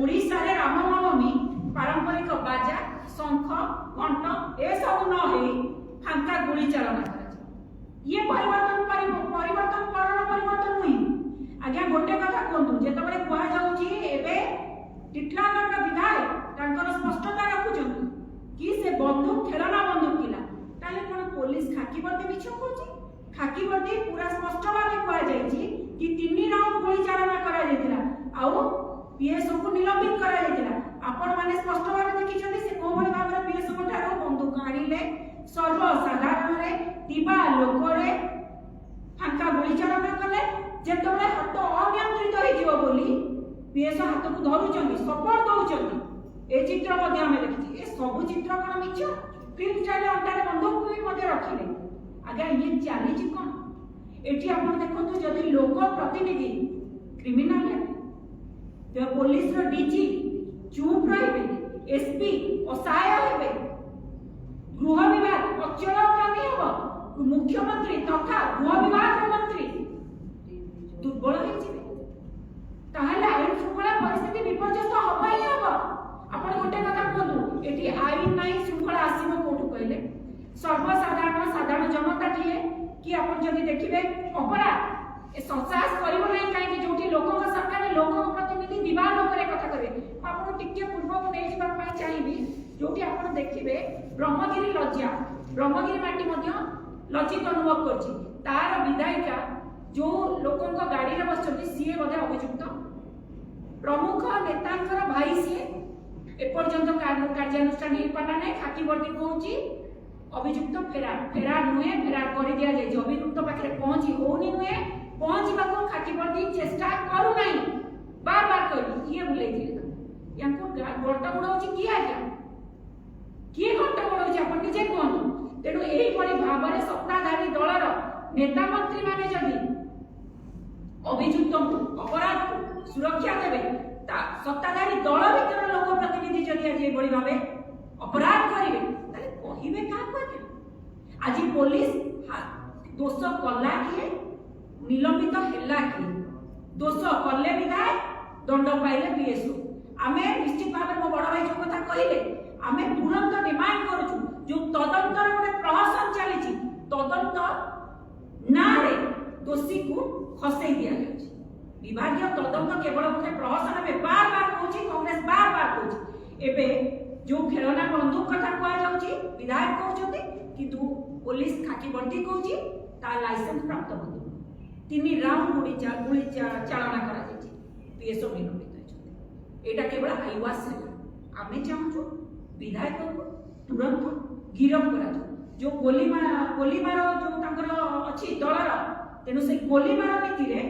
ओडिशा रे रामनवमी पारंपरिक बाजा शंख घंट ए सब न होई फांका गुली चालना करा ये परिवर्तन परिवर्तन हुई आज्ञा गोटे कथा कहतु जेतबे कह जाउची एबे टिटलागढ़ विधायक तांकर स्पष्टता रखुछन कि से बंदूक खेलना बंदूक किला ताले कोन पुलिस खाकी वर्दी मिछ कहूची खाकी वर्दी पूरा स्पष्ट भाबे कह जाईची कि 3 राउंड गोली चालना करा जायतिला आउ पीएसओ को निलंबित करा जायतिला आपण माने स्पष्ट भाबे देखिछन से को भली भाबे पीएसओ को ठारो बंदूक आनिले सर्वसाधारण रे दिबा लोक रे फांका गोली चालना कले जेतबे हाथ अनियंत्रित होई जीव बोली पीएसओ हाथ को धरुचंदी सपोर्ट दउचंदी ए चित्र मध्ये हम देखि ए सब चित्र कोन मिछ फिल्म स्टाइल अंटारे बंदूक भी मध्ये रखिले आगे ये चाली छि कोन एठी आपण देखंतु जदि लोक प्रतिनिधि क्रिमिनल है तो पुलिस रो डीजी चुप रहिबे एसपी असहाय हेबे गृह विभाग अचल कामी हबो मुख्यमंत्री तथा गृह विभाग मंत्री दुर्बल हो जिवे ताहले आईन शृंखला परिस्थिति विपर्यस्त हबई हबो आपण गोटे कथा कहतु एठी आईन नाही शृंखला आसीबो कोठु कहले साधारण जनता टिए कि आपण जदि देखिबे अपराध ए संसास करिवो नै काहे कि जोठी लोकक सरकार लोकक प्रतिनिधि दिबा लोकरे कथा करिवे आपण टिके पूर्व को नै जिबा पई चाहिबी जोठी आपण देखिबे ब्रह्मगिरी माटी मध्य लज्जित अनुभव करछि तार विधायिका जो लोकन को गाड़ी रे बसछथि सीए बधे अभियुक्त प्रमुख नेतांकर भाई सीए एपर्यंत कार्यानुष्ठान हेई पाना नै खाकी वर्दी कहूची अभियुक्त फेरार नुहे फेरार कर दिया जाय अभियुक्त पाखे पहुंची होनी नुहे पहुंचबा को खाकी वर्दी चेष्टा करू नै बार बार कहली किए बुलेइथिले याको घंटा बुड़ाउची किए आज्ञा किए घंटा बुड़ाउची आपण निजे कहनु तेणु एही परि भाबरे सत्ताधारी दलर नेता मंत्री माने जदि अभियुक्त अपराध सुरक्षा देबे ता सत्ताधारी दल भीतर लोक प्रतिनिधि जदि आज एभली भाबे अपराध करिवे ताले कहिबे का कहबे आज पुलिस दोष कला किए निलंबित हेला किए दोष कले विधायक दंड पाइले पीएसओ आमे निश्चित भाबे मो बड़ भाई जो कथा कहिले आमे तुरंत डिमांड करूछु जो तदंतर गोटे प्रहसन चली तदंत ना रे दोषी को खसई दिया जाଉଛି विभागीय तदंत केवल गोटे प्रहसन में बार बार कहूची कांग्रेस बार बार कहूची एबे जो खेलना बंदूक कथा कह जाଉଛି विधायक कहउछथि किंतु पुलिस खाकी वर्दी कहूची ता लाइसेंस प्राप्त बंदूक 3 राउंड गोली चालना करा जायछि पीएसओ निलंबित होइछथि एटा केवल आईवास आमे चाहूछु विधायक को तुरंत गिरफ करा जो गोली मार जो तांकर अछि दलर तेनु से गोली मार नीति रे